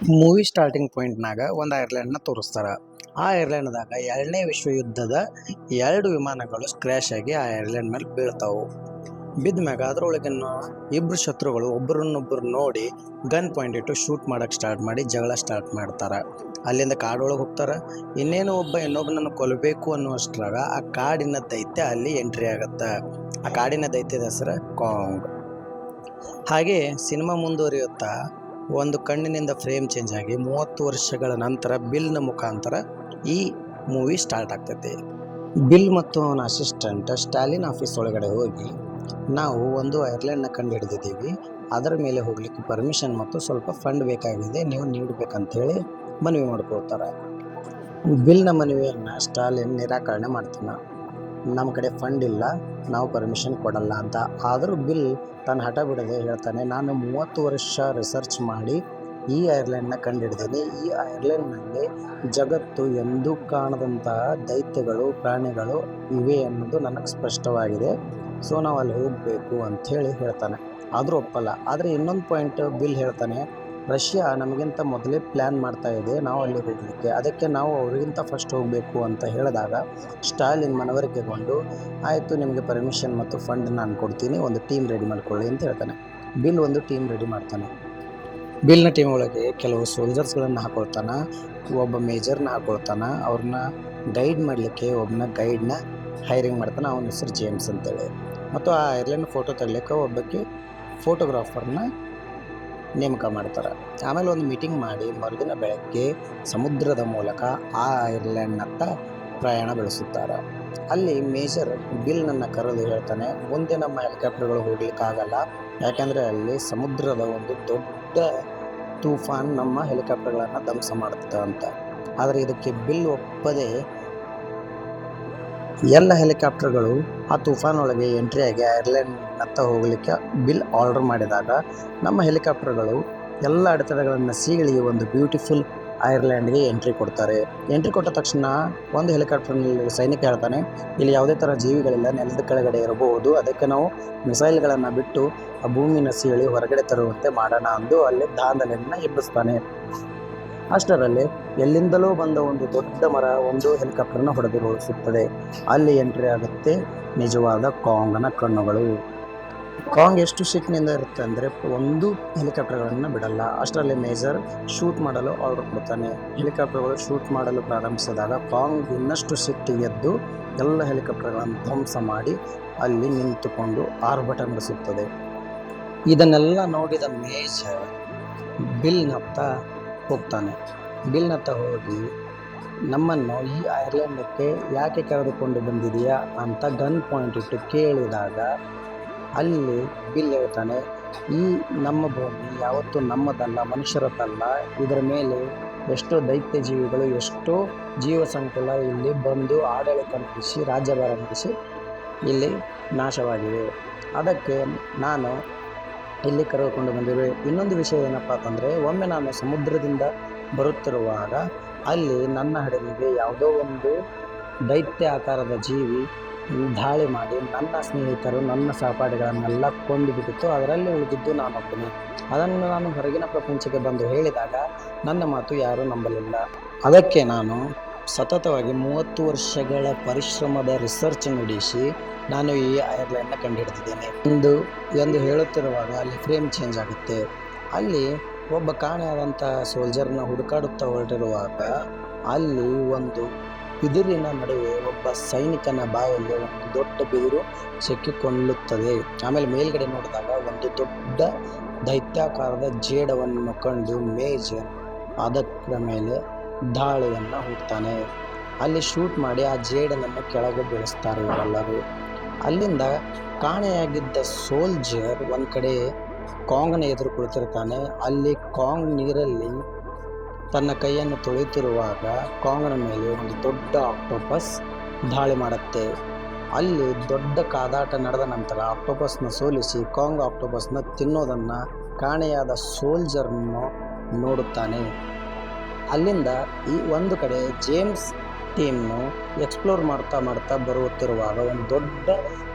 Movie starting ಪಾಯಿಂಟ್ನಾಗ ಒಂದು ಐರ್ಲೆಂಡ್ನ ತೋರಿಸ್ತಾರ. ಆ ಐರ್ಲೆಂಡ್ದಾಗ 2ನೇ ವಿಶ್ವಯುದ್ಧದ 2 ವಿಮಾನಗಳು ಕ್ರ್ಯಾಶ್ ಆಗಿ ಆ ಐರ್ಲೆಂಡ್ ಮೇಲೆ ಬೀಳ್ತಾವು. ಬಿದ್ದ ಮ್ಯಾಗ ಅದ್ರೊಳಗಿನ ಇಬ್ರು ಶತ್ರುಗಳು ಒಬ್ಬರನ್ನೊಬ್ಬರು ನೋಡಿ ಗನ್ ಪಾಯಿಂಟ್ ಇಟ್ಟು ಶೂಟ್ ಮಾಡಕ್ಕೆ ಸ್ಟಾರ್ಟ್ ಮಾಡಿ ಜಗಳ ಸ್ಟಾರ್ಟ್ ಮಾಡ್ತಾರ. ಅಲ್ಲಿಂದ ಕಾಡೊಳಗೆ ಹೋಗ್ತಾರ. ಇನ್ನೇನು ಒಬ್ಬ ಇನ್ನೊಬ್ಬನನ್ನು ಕೊಲ್ಲಬೇಕು ಅನ್ನುವಷ್ಟ್ರಾಗ ಆ ಕಾಡಿನ ದೈತ್ಯ ಅಲ್ಲಿ ಎಂಟ್ರಿ ಆಗತ್ತ. ಆ ಕಾಡಿನ ದೈತ್ಯದ ಹೆಸರು ಕಾಂಗ್. ಹಾಗೆ ಸಿನಿಮಾ ಮುಂದುವರಿಯುತ್ತಾ ಒಂದು ಕಣ್ಣಿನಿಂದ ಫ್ರೇಮ್ ಚೇಂಜ್ ಆಗಿ 30 ವರ್ಷಗಳ ನಂತರ ಬಿಲ್ನ ಮುಖಾಂತರ ಈ ಮೂವಿ ಸ್ಟಾರ್ಟ್ ಆಗ್ತೈತಿ. ಬಿಲ್ ಮತ್ತು ಅವನ ಅಸಿಸ್ಟೆಂಟ್ ಸ್ಟಾಲಿನ್ ಆಫೀಸ್ ಒಳಗಡೆ ಹೋಗಿ, ನಾವು ಒಂದು ಐರ್ಲೆಂಡ್ನ ಕಂಡು ಹಿಡಿದಿದ್ದೀವಿ, ಅದರ ಮೇಲೆ ಹೋಗ್ಲಿಕ್ಕೆ ಪರ್ಮಿಷನ್ ಮತ್ತು ಸ್ವಲ್ಪ ಫಂಡ್ ಬೇಕಾಗಿದೆ, ನೀವು ನೀಡಬೇಕಂತೇಳಿ ಮನವಿ ಮಾಡ್ಕೊಳ್ತಾರೆ. ಬಿಲ್ನ ಮನವಿಯನ್ನು ಸ್ಟಾಲಿನ್ ನಿರಾಕರಣೆ ಮಾಡ್ತಾನೆ. ನಮ್ಮ ಕಡೆ ಫಂಡ್ ಇಲ್ಲ, ನಾವು ಪರ್ಮಿಷನ್ ಕೊಡಲ್ಲ ಅಂತ. ಆದರೂ ಬಿಲ್ ತನ್ನ ಹಠ ಬಿಡದೆ ಹೇಳ್ತಾನೆ, ನಾನು 30 ವರ್ಷ ರಿಸರ್ಚ್ ಮಾಡಿ ಈ ಐರ್ಲೆಂಡ್ನ ಕಂಡುಹಿಡಿದೀನಿ. ಈ ಐರ್ಲೆಂಡ್ನಲ್ಲಿ ಜಗತ್ತು ಎಂದೂ ಕಾಣದಂತಹ ದೈತ್ಯಗಳು, ಪ್ರಾಣಿಗಳು ಇವೆ ಅನ್ನೋದು ನನಗೆ ಸ್ಪಷ್ಟವಾಗಿದೆ. ಸೊ ನಾವು ಅಲ್ಲಿ ಹೋಗಬೇಕು ಅಂಥೇಳಿ ಹೇಳ್ತಾನೆ. ಆದರೂ ಒಪ್ಪಲ್ಲ. ಆದರೆ ಇನ್ನೊಂದು ಪಾಯಿಂಟ್ ಬಿಲ್ ಹೇಳ್ತಾನೆ, ರಷ್ಯಾ ನಮಗಿಂತ ಮೊದಲೇ ಪ್ಲ್ಯಾನ್ ಮಾಡ್ತಾ ಇದೆ ನಾವು ಅಲ್ಲಿ ಹೋಗಲಿಕ್ಕೆ, ಅದಕ್ಕೆ ನಾವು ಅವ್ರಿಗಿಂತ ಫಸ್ಟ್ ಹೋಗಬೇಕು ಅಂತ ಹೇಳಿದಾಗ ಸ್ಟಾಲಿನ್ ಮನವರಿಕೆಗೊಂಡು, ಆಯಿತು ನಿಮಗೆ ಪರ್ಮಿಷನ್ ಮತ್ತು ಫಂಡ್ ನಾನು ಕೊಡ್ತೀನಿ, ಒಂದು ಟೀಮ್ ರೆಡಿ ಮಾಡ್ಕೊಳ್ಳಿ ಅಂತ ಹೇಳ್ತಾನೆ. ಬಿಲ್ ಒಂದು ಟೀಮ್ ರೆಡಿ ಮಾಡ್ತಾನೆ. ಬಿಲ್ನ ಟೀಮ್ ಒಳಗೆ ಕೆಲವು ಸೋಲ್ಜರ್ಸ್ಗಳನ್ನು ಹಾಕೊಳ್ತಾನೆ, ಒಬ್ಬ ಮೇಜರ್ನ ಹಾಕೊಳ್ತಾನೆ. ಅವ್ರನ್ನ ಗೈಡ್ ಮಾಡಲಿಕ್ಕೆ ಒಬ್ಬನ ಗೈಡ್ನ ಹೈರಿಂಗ್ ಮಾಡ್ತಾನೆ. ಅವನ ಹೆಸರು ಜೇಮ್ಸ್ ಅಂತೇಳಿ. ಮತ್ತು ಆ ಐರ್ಲೆಂಡ್ ಫೋಟೋ ತೆಗಿಲಿಕ್ಕೆ ಒಬ್ಬಕ್ಕೆ ಫೋಟೋಗ್ರಾಫರ್ನ ನೇಮಕ ಮಾಡ್ತಾರೆ. ಆಮೇಲೆ ಒಂದು ಮೀಟಿಂಗ್ ಮಾಡಿ ಮರುದಿನ ಬೆಳಗ್ಗೆ ಸಮುದ್ರದ ಮೂಲಕ ಆ ಐರ್ಲೆಂಡ್ನತ್ತ ಪ್ರಯಾಣ ಬೆಳೆಸುತ್ತಾರೆ. ಅಲ್ಲಿ ಮೇಜರ್ ಬಿಲ್ನನ್ನು ಕರೆದು ಹೇಳ್ತಾನೆ, ಮುಂದೆ ನಮ್ಮ ಹೆಲಿಕಾಪ್ಟರ್ಗಳು ಹೋಗ್ಲಿಕ್ಕಾಗಲ್ಲ, ಯಾಕೆಂದರೆ ಅಲ್ಲಿ ಸಮುದ್ರದ ಒಂದು ದೊಡ್ಡ ತೂಫಾನ್ ನಮ್ಮ ಹೆಲಿಕಾಪ್ಟರ್ಗಳನ್ನು ಧ್ವಂಸ ಮಾಡುತ್ತೆ ಅಂತ. ಆದರೆ ಇದಕ್ಕೆ ಬಿಲ್ ಒಪ್ಪದೆ ಎಲ್ಲ ಹೆಲಿಕಾಪ್ಟರ್ಗಳು ಆ ತೂಫಾನ್ ಒಳಗೆ ಎಂಟ್ರಿ ಆಗಿ ಐರ್ಲೆಂಡ್ನತ್ತ ಹೋಗಲಿಕ್ಕೆ ಬಿಲ್ ಆರ್ಡರ್ ಮಾಡಿದಾಗ ನಮ್ಮ ಹೆಲಿಕಾಪ್ಟರ್ಗಳು ಎಲ್ಲ ಅಡೆತಡೆಗಳನ್ನು ಸೀಳಿ ಒಂದು ಬ್ಯೂಟಿಫುಲ್ ಐರ್ಲೆಂಡ್ಗೆ ಎಂಟ್ರಿ ಕೊಡ್ತಾರೆ. ಎಂಟ್ರಿ ಕೊಟ್ಟ ತಕ್ಷಣ ಒಂದು ಹೆಲಿಕಾಪ್ಟರ್ನಲ್ಲಿ ಸೈನಿಕ ಹೇಳ್ತಾನೆ, ಇಲ್ಲಿ ಯಾವುದೇ ಥರ ಜೀವಿಗಳಿಲ್ಲ, ನೆಲದ ಕೆಳಗಡೆ ಇರಬಹುದು, ಅದಕ್ಕೆ ನಾವು ಮಿಸೈಲ್ಗಳನ್ನು ಬಿಟ್ಟು ಆ ಭೂಮಿನ ಸೀಳಿ ಹೊರಗಡೆ ತರುವಂತೆ ಮಾಡೋಣ ಅಂದು ಅಲ್ಲಿ ದಾಂಧಲೆಯನ್ನು ಎಬ್ಬಿಸ್ತಾನೆ. ಅಷ್ಟರಲ್ಲಿ ಎಲ್ಲಿಂದಲೂ ಬಂದ ಒಂದು ದೊಡ್ಡ ಮರ ಒಂದು ಹೆಲಿಕಾಪ್ಟರ್ನ ಹೊಡೆದುರುಳಿಸುತ್ತದೆ. ಅಲ್ಲಿ ಎಂಟ್ರಿ ಆಗುತ್ತೆ ನಿಜವಾದ ಕಾಂಗ್ನ ಕಣ್ಣುಗಳು. ಕಾಂಗ್ ಎಷ್ಟು ಸಿಟ್ಟಿನಿಂದ ಇರುತ್ತೆ ಅಂದರೆ ಒಂದು ಹೆಲಿಕಾಪ್ಟರ್ಗಳನ್ನು ಬಿಡಲ್ಲ. ಅಷ್ಟರಲ್ಲಿ ಮೇಜರ್ ಶೂಟ್ ಮಾಡಲು ಆರ್ಡರ್ ಕೊಡ್ತಾನೆ. ಹೆಲಿಕಾಪ್ಟರ್ಗಳು ಶೂಟ್ ಮಾಡಲು ಪ್ರಾರಂಭಿಸಿದಾಗ ಕಾಂಗ್ ಇನ್ನಷ್ಟು ಸಿಟ್ಟಿಗೆದ್ದು ಎಲ್ಲ ಹೆಲಿಕಾಪ್ಟರ್ಗಳನ್ನು ಧ್ವಂಸ ಮಾಡಿ ಅಲ್ಲಿ ನಿಂತುಕೊಂಡು ಆರ್ಭಟ ನಡೆಸುತ್ತದೆ. ಇದನ್ನೆಲ್ಲ ನೋಡಿದ ಮೇಜರ್ ಬಿಲ್ನತ್ತ ಹೋಗ್ತಾನೆ. ಬಿಲ್ನತ್ತ ಹೋಗಿ, ನಮ್ಮನ್ನು ಈ ಐರ್ಲೆಂಡಕ್ಕೆ ಯಾಕೆ ಕರೆದುಕೊಂಡು ಬಂದಿದೆಯಾ ಅಂತ ಗನ್ ಪಾಯಿಂಟ್ ಇಟ್ಟು ಕೇಳಿದಾಗ ಅಲ್ಲಿ ಬಿಲ್ ಹೇಳ್ತಾನೆ, ಈ ನಮ್ಮ ಭೂಮಿ ಯಾವತ್ತೂ ನಮ್ಮದಲ್ಲ, ಮನುಷ್ಯರದ್ದಲ್ಲ, ಇದರ ಮೇಲೆ ಎಷ್ಟೋ ದೈತ್ಯ ಜೀವಿಗಳು, ಎಷ್ಟೋ ಜೀವ ಸಂಕುಲ ಇಲ್ಲಿ ಬಂದು ಆಡಳಿತ ನಡೆಸಿ ರಾಜ್ಯಭಾರ ನಡೆಸಿ ಇಲ್ಲಿ ನಾಶವಾಗಿವೆ, ಅದಕ್ಕೆ ನಾನು ಇಲ್ಲಿ ಕರೆದುಕೊಂಡು ಬಂದಿರುವೆ. ಇನ್ನೊಂದು ವಿಷಯ ಏನಪ್ಪ ಅಂತಂದರೆ, ಒಮ್ಮೆ ನಾನು ಸಮುದ್ರದಿಂದ ಬರುತ್ತಿರುವಾಗ ಅಲ್ಲಿ ನನ್ನ ಹಡಗಿಗೆ ಯಾವುದೋ ಒಂದು ದೈತ್ಯ ಆಕಾರದ ಜೀವಿ ದಾಳಿ ಮಾಡಿ ನನ್ನ ಸ್ನೇಹಿತರು, ನನ್ನ ಸಹಪಾಠಿಗಳನ್ನೆಲ್ಲ ಕೊಂದು ಬಿಟ್ಟಿತ್ತು. ಅದರಲ್ಲಿ ಉಳಿದಿದ್ದು ನಾನೊಬ್ಬನೇ. ಅದನ್ನು ನಾನು ಹೊರಗಿನ ಪ್ರಪಂಚಕ್ಕೆ ಬಂದು ಹೇಳಿದಾಗ ನನ್ನ ಮಾತು ಯಾರೂ ನಂಬಲಿಲ್ಲ. ಅದಕ್ಕೆ ನಾನು ಸತತವಾಗಿ 30 ವರ್ಷಗಳ ಪರಿಶ್ರಮದ ರಿಸರ್ಚ್ ನಡೆಸಿ ನಾನು ಈ ಐರ್ಲೆಂಡ್ನ ಕಂಡುಹಿಡಿದಿದ್ದೇನೆ ಎಂದು ಹೇಳುತ್ತಿರುವಾಗ ಅಲ್ಲಿ ಫ್ರೇಮ್ ಚೇಂಜ್ ಆಗುತ್ತೆ. ಅಲ್ಲಿ ಒಬ್ಬ ಕಾಣೆಯಾದಂಥ ಸೋಲ್ಜರ್ನ ಹುಡುಕಾಡುತ್ತಾ ಹೊರಟಿರುವಾಗ ಅಲ್ಲಿ ಒಂದು ಬಿದಿರಿನ ನಡುವೆ ಒಬ್ಬ ಸೈನಿಕನ ಬಾಯಲ್ಲಿ ಒಂದು ದೊಡ್ಡ ಬಿದಿರು ಸಿಕ್ಕಿಕೊಳ್ಳುತ್ತದೆ. ಆಮೇಲೆ ಮೇಲ್ಗಡೆ ನೋಡಿದಾಗ ಒಂದು ದೊಡ್ಡ ದೈತ್ಯಾಕಾರದ ಜೇಡವನ್ನು ಕಂಡು ಮೇಜರ್ ಅದರ ಮೇಲೆ ದಾಳಿಯನ್ನು ಹೂಡ್ತಾನೆ. ಅಲ್ಲಿ ಶೂಟ್ ಮಾಡಿ ಆ ಜೇಡನನ್ನು ಕೆಳಗೆ ಬೀಳಿಸ್ತಾರೆ ಇವರೆಲ್ಲರೂ. ಅಲ್ಲಿಂದ ಕಾಣೆಯಾಗಿದ್ದ ಸೋಲ್ಜರ್ ಒಂದು ಕಡೆ ಕಾಂಗ್ನ ಎದುರು ಕುಳಿತಿರ್ತಾನೆ. ಅಲ್ಲಿ ಕಾಂಗ್ ನೀರಲ್ಲಿ ತನ್ನ ಕೈಯನ್ನು ತೊಳೆಯುತ್ತಿರುವಾಗ ಕಾಂಗ್ನ ಮೇಲೆ ಒಂದು ದೊಡ್ಡ ಆಕ್ಟೋಪಸ್ ದಾಳಿ ಮಾಡುತ್ತೆ. ಅಲ್ಲಿ ದೊಡ್ಡ ಕಾದಾಟ ನಡೆದ ನಂತರ ಆಕ್ಟೋಪಸ್ನ ಸೋಲಿಸಿ ಕಾಂಗ್ ಆಕ್ಟೋಪಸ್ನ ತಿನ್ನೋದನ್ನು ಕಾಣೆಯಾದ ಸೋಲ್ಜರ್ನು ನೋಡುತ್ತಾನೆ. ಅಲ್ಲಿಂದ ಈ ಒಂದು ಕಡೆ ಜೇಮ್ಸ್ ಟೀಮ್ನು ಎಕ್ಸ್ಪ್ಲೋರ್ ಮಾಡ್ತಾ ಬರುತ್ತಿರುವಾಗ ಒಂದು ದೊಡ್ಡ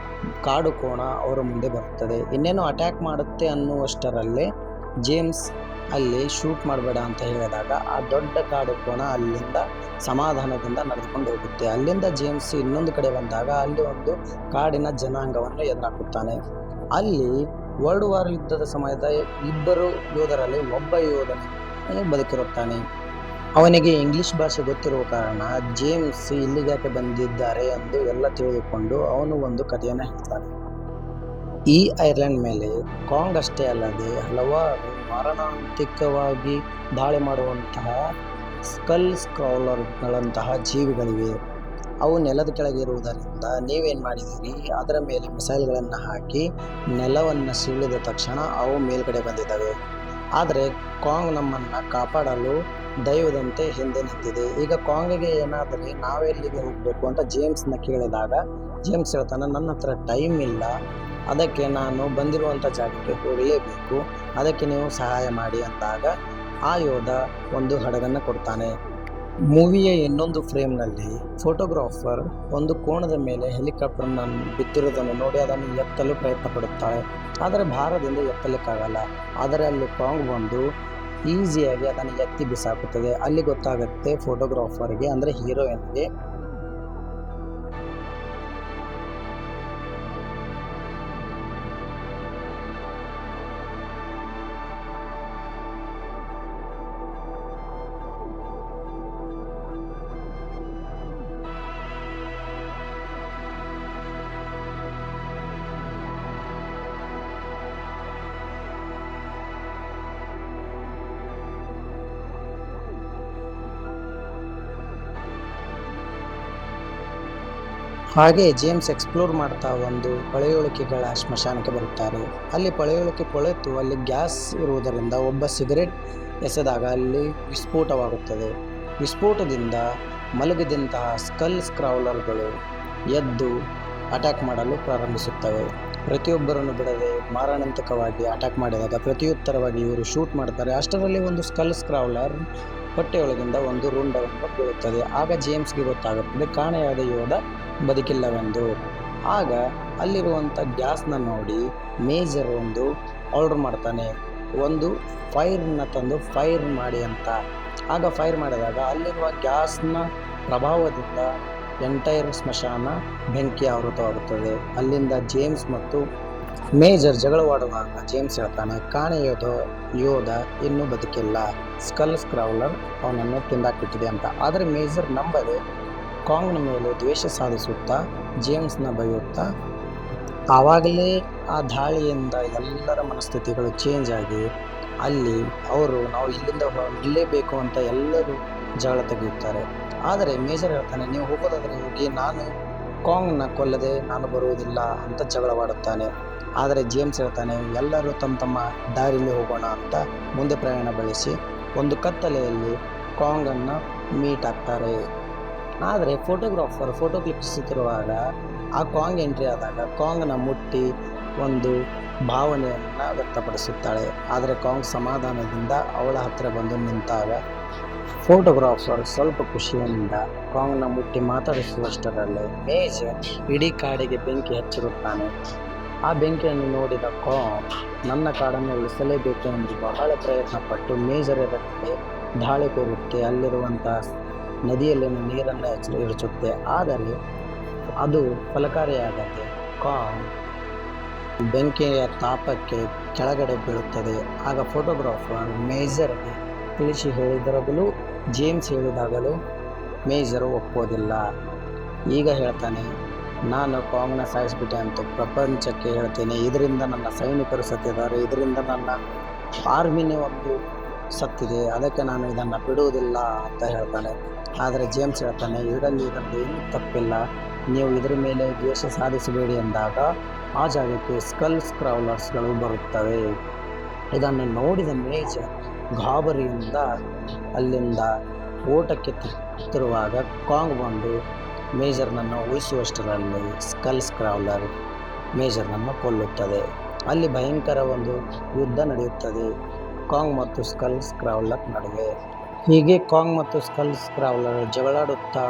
ಕಾಡು ಕೋಣ ಅವರ ಮುಂದೆ ಬರುತ್ತದೆ. ಇನ್ನೇನು ಅಟ್ಯಾಕ್ ಮಾಡುತ್ತೆ ಅನ್ನುವಷ್ಟರಲ್ಲೇ ಜೇಮ್ಸ್ ಅಲ್ಲಿ ಶೂಟ್ ಮಾಡಬೇಡ ಅಂತ ಹೇಳಿದಾಗ ಆ ದೊಡ್ಡ ಕಾಡು ಕೋಣ ಅಲ್ಲಿಂದ ಸಮಾಧಾನದಿಂದ ನಡೆದುಕೊಂಡು ಹೋಗುತ್ತೆ. ಅಲ್ಲಿಂದ ಜೇಮ್ಸ್ ಇನ್ನೊಂದು ಕಡೆ ಬಂದಾಗ ಅಲ್ಲಿ ಒಂದು ಕಾಡಿನ ಜನಾಂಗವನ್ನು ಎದುರಾಕುತ್ತಾನೆ. ಅಲ್ಲಿ ವರ್ಲ್ಡ್ ವಾರ್ ಯುದ್ಧದ ಸಮಯದ ಇಬ್ಬರು ಯೋಧರಲ್ಲಿ ಒಬ್ಬ ಯೋಧನೇ ಬದುಕಿರುತ್ತಾನೆ. ಅವನಿಗೆ ಇಂಗ್ಲಿಷ್ ಭಾಷೆ ಗೊತ್ತಿರುವ ಕಾರಣ ಜೇಮ್ಸ್ ಇಲ್ಲಿಗ್ಯಾಕೆ ಬಂದಿದ್ದಾರೆ ಎಂದು ಎಲ್ಲ ತಿಳಿದುಕೊಂಡು ಅವನು ಒಂದು ಕಥೆಯನ್ನು ಹೇಳ್ತಾನೆ. ಈ ಐರ್ಲೆಂಡ್ ಮೇಲೆ ಕಾಂಗ್ ಅಷ್ಟೇ ಅಲ್ಲದೆ ಹಲವಾರು ಮಾರಣಾಂತಿಕವಾಗಿ ದಾಳಿ ಮಾಡುವಂತಹ ಸ್ಕಲ್ ಸ್ಕ್ರೌಲರ್ಗಳಂತಹ ಜೀವಿಗಳಿವೆ. ಅವು ನೆಲದ ಕೆಳಗೆ ಇರುವುದರಿಂದ ನೀವೇನು ಮಾಡಿದಿರಿ, ಅದರ ಮೇಲೆ ಮಿಸೈಲ್ಗಳನ್ನು ಹಾಕಿ ನೆಲವನ್ನು ಸೀಳಿದ ತಕ್ಷಣ ಅವು ಮೇಲ್ಗಡೆ ಬಂದಿದ್ದಾವೆ. ಆದರೆ ಕಾಂಗ್ ನಮ್ಮನ್ನು ಕಾಪಾಡಲು ದೈವದಂತೆ ಹಿಂದೆ ನಿಂತಿದೆ. ಈಗ ಕಾಂಗಿಗೆ ಏನಾದರೆ ನಾವೆಲ್ಲಿಗೆ ಹೋಗಬೇಕು ಅಂತ ಜೇಮ್ಸ್ನ ಕೇಳಿದಾಗ ಜೇಮ್ಸ್ ಹೇಳ್ತಾನೆ, ನನ್ನ ಹತ್ರ ಟೈಮ್ ಇಲ್ಲ, ಅದಕ್ಕೆ ನಾನು ಬಂದಿರುವಂಥ ಜಾಗಕ್ಕೆ ಹೋಗಲೇಬೇಕು, ಅದಕ್ಕೆ ನೀವು ಸಹಾಯ ಮಾಡಿ ಅಂದಾಗ ಆ ಯೋಧ ಒಂದು ಹಡಗನ್ನು ಕೊಡ್ತಾನೆ. ಮೂವಿಯ ಇನ್ನೊಂದು ಫ್ರೇಮ್ನಲ್ಲಿ ಫೋಟೋಗ್ರಾಫರ್ ಒಂದು ಕೋಣದ ಮೇಲೆ ಹೆಲಿಕಾಪ್ಟರ್ನ ಬಿದ್ದಿರುವುದನ್ನು ನೋಡಿ ಅದನ್ನು ಎತ್ತಲು ಪ್ರಯತ್ನ ಪಡುತ್ತಾಳೆ. ಆದರೆ ಭಾರದಿಂದ ಎತ್ತಲಿಕ್ಕಾಗಲ್ಲ. ಆದರೆ ಅಲ್ಲಿ ಕಾಂಗ್ ಬಂದು ಈಸಿಯಾಗಿ ಅದನ್ನು ಎತ್ತಿ ಬಿಸಾಕುತ್ತದೆ. ಅಲ್ಲಿ ಗೊತ್ತಾಗುತ್ತೆ ಫೋಟೋಗ್ರಾಫರ್ಗೆ ಅಂದರೆ ಹೀರೋಯಿನ್ಗೆ ಹಾಗೆ ಜೇಮ್ಸ್ ಎಕ್ಸ್ಪ್ಲೋರ್ ಮಾಡ್ತಾ ಒಂದು ಪಳೆಯುಳಿಕೆಗಳ ಸ್ಮಶಾನಕ್ಕೆ ಬರುತ್ತಾರೆ. ಅಲ್ಲಿ ಪಳೆಯುಳಿಕೆ ಕೊಳೆತು ಅಲ್ಲಿ ಗ್ಯಾಸ್ ಇರುವುದರಿಂದ ಒಬ್ಬ ಸಿಗರೆಟ್ ಎಸೆದಾಗ ಅಲ್ಲಿ ವಿಸ್ಫೋಟವಾಗುತ್ತದೆ. ವಿಸ್ಫೋಟದಿಂದ ಮಲಗಿದಂತಹ ಸ್ಕಲ್ ಸ್ಕ್ರೌಲರ್ಗಳು ಎದ್ದು ಅಟ್ಯಾಕ್ ಮಾಡಲು ಪ್ರಾರಂಭಿಸುತ್ತವೆ. ಪ್ರತಿಯೊಬ್ಬರನ್ನು ಬಿಡದೆ ಮಾರಣಾಂತಿಕವಾಗಿ ಅಟ್ಯಾಕ್ ಮಾಡಿದಾಗ ಪ್ರತಿಯುತ್ತರವಾಗಿ ಇವರು ಶೂಟ್ ಮಾಡ್ತಾರೆ. ಅಷ್ಟರಲ್ಲಿ ಒಂದು ಸ್ಕಲ್ ಸ್ಕ್ರೌಲರ್ ಹೊಟ್ಟೆಯೊಳಗಿಂದ ಒಂದು ರುಂಡವನ್ನು ಬೀಳುತ್ತದೆ. ಆಗ ಜೇಮ್ಸ್ಗೆ ಗೊತ್ತಾಗುತ್ತದೆ ಕಾಣೆಯಾದ ಯೋಧ ಬದುಕಿಲ್ಲವೆಂದು. ಆಗ ಅಲ್ಲಿರುವಂಥ ಗ್ಯಾಸ್ನ ನೋಡಿ ಮೇಜರ್ ಒಂದು ಆರ್ಡರ್ ಮಾಡ್ತಾನೆ, ಒಂದು ಫೈರ್ನ ತಂದು ಫೈರ್ ಮಾಡಿ ಅಂತ. ಆಗ ಫೈರ್ ಮಾಡಿದಾಗ ಅಲ್ಲಿರುವ ಗ್ಯಾಸ್ನ ಪ್ರಭಾವದಿಂದ ಎಂಟೈರ್ ಸ್ಮಶಾನ ಬೆಂಕಿ ಆವೃತವಾಗುತ್ತದೆ. ಅಲ್ಲಿಂದ ಜೇಮ್ಸ್ ಮತ್ತು ಮೇಜರ್ ಜಗಳವಾಡುವಾಗ ಜೇಮ್ಸ್ ಹೇಳ್ತಾನೆ, ಯೋಧ ಇನ್ನೂ ಬದುಕಿಲ್ಲ, ಸ್ಕಲ್ ಸ್ಕ್ರೌಲರ್ ಅವನನ್ನು ತಿಂದಾಕ್ಬಿಟ್ಟಿದೆ ಅಂತ. ಆದರೆ ಮೇಜರ್ ನಂಬದೆ ಕಾಂಗ್ನ ಮೇಲೆ ದ್ವೇಷ ಸಾಧಿಸುತ್ತಾ ಜೇಮ್ಸ್ನ ಬೈಯುತ್ತಾ, ಆವಾಗಲೇ ಆ ದಾಳಿಯಿಂದ ಎಲ್ಲರ ಮನಸ್ಥಿತಿಗಳು ಚೇಂಜ್ ಆಗಿ ಅಲ್ಲಿ ಅವರು ನಾವು ಇಲ್ಲಿಂದ ಇರಲೇಬೇಕು ಅಂತ ಎಲ್ಲರೂ ಜಗಳ ತೆಗೆಯುತ್ತಾರೆ. ಆದರೆ ಮೇಜರ್ ಹೇಳ್ತಾನೆ, ನೀವು ಹೋಗೋದಾದರೆ ಹೋಗಿ, ನಾನು ಕಾಂಗ್ನ ಕೊಲ್ಲದೆ ನಾನು ಬರುವುದಿಲ್ಲ ಅಂತ ಜಗಳವಾಡುತ್ತಾನೆ. ಆದರೆ ಜೇಮ್ಸ್ ಹೇಳ್ತಾನೆ, ಎಲ್ಲರೂ ತಮ್ಮ ದಾರಿಯಲ್ಲಿ ಹೋಗೋಣ ಅಂತ ಮುಂದೆ ಪ್ರಯಾಣ ಬೆಳೆಸಿ ಒಂದು ಕತ್ತಲೆಯಲ್ಲಿ ಕಾಂಗನ್ನು ಮೀಟ್ ಆಗ್ತಾರೆ. ಆದರೆ ಫೋಟೋಗ್ರಾಫರ್ ಫೋಟೋ ಕ್ಲಿಕ್ಕಿಸುತ್ತಿರುವಾಗ ಆ ಕಾಂಗ್ ಎಂಟ್ರಿ ಆದಾಗ ಕಾಂಗ್ನ ಮುಟ್ಟಿ ಒಂದು ಭಾವನೆಯನ್ನು ವ್ಯಕ್ತಪಡಿಸುತ್ತಾಳೆ. ಆದರೆ ಕಾಂಗ್ ಸಮಾಧಾನದಿಂದ ಅವಳ ಹತ್ತಿರ ಬಂದು ನಿಂತಾಗ ಫೋಟೋಗ್ರಾಫರ್ ಸ್ವಲ್ಪ ಖುಷಿಯಿಂದ ಕಾಂಗ್ನ ಮುಟ್ಟಿ ಮಾತಾಡಿಸುವಷ್ಟರಲ್ಲಿ ಮೇಜರ್ ಇಡೀ ಕಾಡಿಗೆ ಬೆಂಕಿ ಹಚ್ಚಿರುತ್ತಾನೆ. ಆ ಬೆಂಕಿಯನ್ನು ನೋಡಿದ ಕಾಂಗ್ ನನ್ನ ಕಾಡನ್ನು ಉಳಿಸಲೇಬೇಕು ಎಂದು ಬಹಳ ಪ್ರಯತ್ನಪಟ್ಟು ಮೇಜರ್ ಎದುರಿಗೆ ದಾಳಿ ಕೂರುತ್ತೆ. ಅಲ್ಲಿರುವಂಥ ನದಿಯಲ್ಲಿನ ನೀರನ್ನು ಇಳಿಸುತ್ತೆ. ಆದರೆ ಅದು ಫಲಕಾರಿಯಾಗದೆ ಕಾಂಗ್ ಬೆಂಕಿಯ ತಾಪಕ್ಕೆ ಕೆಳಗಡೆ ಬೀಳುತ್ತದೆ. ಆಗ ಫೋಟೋಗ್ರಾಫರ್ ಮೇಜರ್ಗೆ ತಿಳಿಸಿ ಹೇಳಿದಾಗಲೂ ಜೇಮ್ಸ್ ಹೇಳಿದಾಗಲೂ ಮೇಜರು ಒಪ್ಪೋದಿಲ್ಲ. ಈಗ ಹೇಳ್ತಾನೆ, ನಾನು ಕಾಂಗ್ನ ಸಾಯಿಸಿಬಿಟ್ಟೆ ಅಂತ ಪ್ರಪಂಚಕ್ಕೆ ಹೇಳ್ತೇನೆ, ಇದರಿಂದ ನನ್ನ ಸೈನಿಕರು ಸತ್ತಿದ್ದಾರೆ, ಇದರಿಂದ ನನ್ನ ಆರ್ಮಿನೇ ಒಂದು ಸತ್ತಿದೆ, ಅದಕ್ಕೆ ನಾನು ಇದನ್ನು ಬಿಡುವುದಿಲ್ಲ ಅಂತ ಹೇಳ್ತಾನೆ. ಆದರೆ ಜೇಮ್ಸ್ ಹೇಳ್ತಾನೆ, ಇದರಲ್ಲಿ ಏನೂ ತಪ್ಪಿಲ್ಲ, ನೀವು ಇದರ ಮೇಲೆ ದ್ವೇಷ ಸಾಧಿಸಬೇಡಿ ಎಂದಾಗ ಆ ಜಾಗಕ್ಕೆ ಸ್ಕಲ್ ಸ್ಕ್ರೌಲರ್ಸ್ಗಳು ಬರುತ್ತವೆ. ಇದನ್ನು ನೋಡಿದ ಮೇಜರ್ ಗಾಬರಿಯಿಂದ ಅಲ್ಲಿಂದ ಓಟಕ್ಕೆ ತಿರುವಾಗ ಕಾಂಗ್ ಬಂದು ಮೇಜರ್ನನ್ನು ಉಳಿಸುವಷ್ಟರಲ್ಲಿ ಸ್ಕಲ್ ಸ್ಕ್ರೌಲರ್ ಮೇಜರ್ನನ್ನು ಕೊಲ್ಲುತ್ತದೆ. ಅಲ್ಲಿ ಭಯಂಕರ ಒಂದು ಯುದ್ಧ ನಡೆಯುತ್ತದೆ ಕಾಂಗ್ ಮತ್ತು ಸ್ಕಲ್ ಸ್ಕ್ರೌಲರ್ ನಡುವೆ. ಹೀಗೆ ಕಾಂಗ್ ಮತ್ತು ಸ್ಕಲ್ ಸ್ಕ್ರೌಲರ್ ಜಗಳಾಡುತ್ತಾ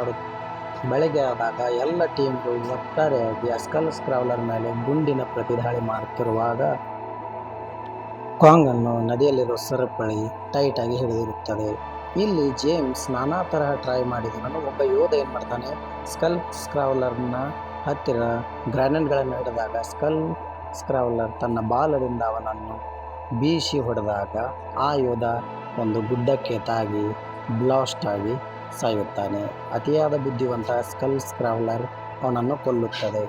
ಬೆಳಗ್ಗೆ ಆದಾಗ ಎಲ್ಲ ಟೀಮ್ಗಳು ಒಟ್ಟಾರೆಯಾಗಿ ಸ್ಕಲ್ ಸ್ಕ್ರೌಲರ್ ಮೇಲೆ ಗುಂಡಿನ ಪ್ರತಿದಾಳಿ ಮಾಡುತ್ತಿರುವಾಗ ಕಾಂಗ್ ಅನ್ನು ನದಿಯಲ್ಲಿರುವ ಸರಪಳಿ ಟೈಟ್ ಆಗಿ ಹಿಡಿದಿರುತ್ತದೆ. ಇಲ್ಲಿ ಜೇಮ್ಸ್ ನಾನಾ ತರಹ ಟ್ರೈ ಮಾಡಿದನು. ಒಬ್ಬ ಯೋಧ ಏನ್ ಮಾಡ್ತಾನೆ, ಸ್ಕಲ್ ಸ್ಕ್ರಾವ್ಲರ್ನ ಹತ್ತಿರ ಗ್ರಾನೇಡ್ಗಳನ್ನು ಹಿಡಿದಾಗ ಸ್ಕಲ್ ಸ್ಕ್ರಾವ್ಲರ್ ತನ್ನ ಬಾಲದಿಂದ ಅವನನ್ನು ಬೀಸಿ ಹೊಡೆದಾಗ ಆ ಯೋಧ ಒಂದು ಗುಡ್ಡಕ್ಕೆ ತಾಗಿ ಬ್ಲಾಸ್ಟ್ ಆಗಿ ಸಾಯುತ್ತಾನೆ. ಅತಿಯಾದ ಬುದ್ಧಿವಂತ ಸ್ಕಲ್ ಸ್ಕ್ರಾವ್ಲರ್ ಅವನನ್ನು ಕೊಲ್ಲುತ್ತದೆ.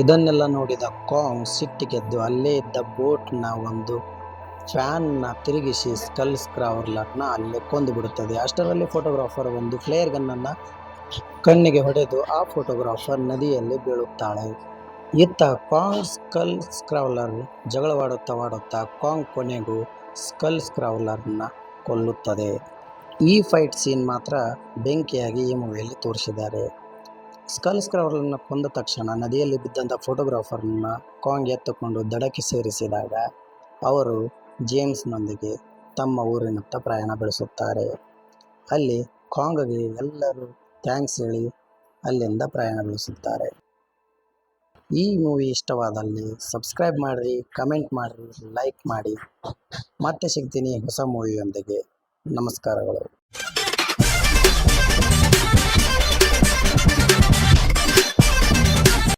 ಇದನ್ನೆಲ್ಲ ನೋಡಿದ ಕಾಂಗ್ ಸಿಟ್ಟಿಗೆದ್ದು ಅಲ್ಲೇ ಇದ್ದ ಬೋಟ್ನ ಒಂದು ಫ್ಯಾನ್ನ ತಿರುಗಿಸಿ ಸ್ಕಲ್ ಸ್ಕ್ರಾವ್ಲರ್ನ ಅಲ್ಲೇ ಕೊಂದು ಬಿಡುತ್ತದೆ. ಅಷ್ಟರಲ್ಲಿ ಫೋಟೋಗ್ರಾಫರ್ ಒಂದು ಫ್ಲೇರ್ ಗನ್ನನ್ನು ಕಣ್ಣಿಗೆ ಹೊಡೆದು ಆ ಫೋಟೋಗ್ರಾಫರ್ ನದಿಯಲ್ಲಿ ಬೀಳುತ್ತಾಳೆ. ಇತ್ತ ಕಾಂಗ್ ಸ್ಕಲ್ ಸ್ಕ್ರಾವ್ಲರ್ ಜಗಳವಾಡುತ್ತಾ ಕಾಂಗ್ ಕೊನೆಗೂ ಸ್ಕಲ್ ಸ್ಕ್ರಾವ್ಲರ್ನ ಕೊಲ್ಲುತ್ತದೆ. ಈ ಫೈಟ್ ಸೀನ್ ಮಾತ್ರ ಬೆಂಕಿಯಾಗಿ ಈ ಮೂವಿಯಲ್ಲಿ ತೋರಿಸಿದ್ದಾರೆ. ಸ್ಕಲ್ ಸ್ಕ್ರಾವ್ಲರ್ನ ಕೊಂದ ತಕ್ಷಣ ನದಿಯಲ್ಲಿ ಬಿದ್ದಂಥ ಫೋಟೋಗ್ರಾಫರ್ನ ಕಾಂಗ್ ಎತ್ತುಕೊಂಡು ದಡಕ್ಕೆ ಸೇರಿಸಿದಾಗ ಅವರು ಜೇಮ್ಸ್ನೊಂದಿಗೆ ತಮ್ಮ ಊರಿನತ್ತ ಪ್ರಯಾಣ ಬೆಳೆಸುತ್ತಾರೆ. ಅಲ್ಲಿ ಕಾಂಗ್ಗೆ ಎಲ್ಲರೂ ಥ್ಯಾಂಕ್ಸ್ ಹೇಳಿ ಅಲ್ಲಿಂದ ಪ್ರಯಾಣ ಬೆಳೆಸುತ್ತಾರೆ. ಈ ಮೂವಿ ಇಷ್ಟವಾದಲ್ಲಿ ಸಬ್ಸ್ಕ್ರೈಬ್ ಮಾಡಿರಿ, ಕಮೆಂಟ್ ಮಾಡಿರಿ, ಲೈಕ್ ಮಾಡಿ. ಮತ್ತೆ ಸಿಗ್ತೀನಿ ಹೊಸ ಮೂವಿಯೊಂದಿಗೆ. ನಮಸ್ಕಾರಗಳು.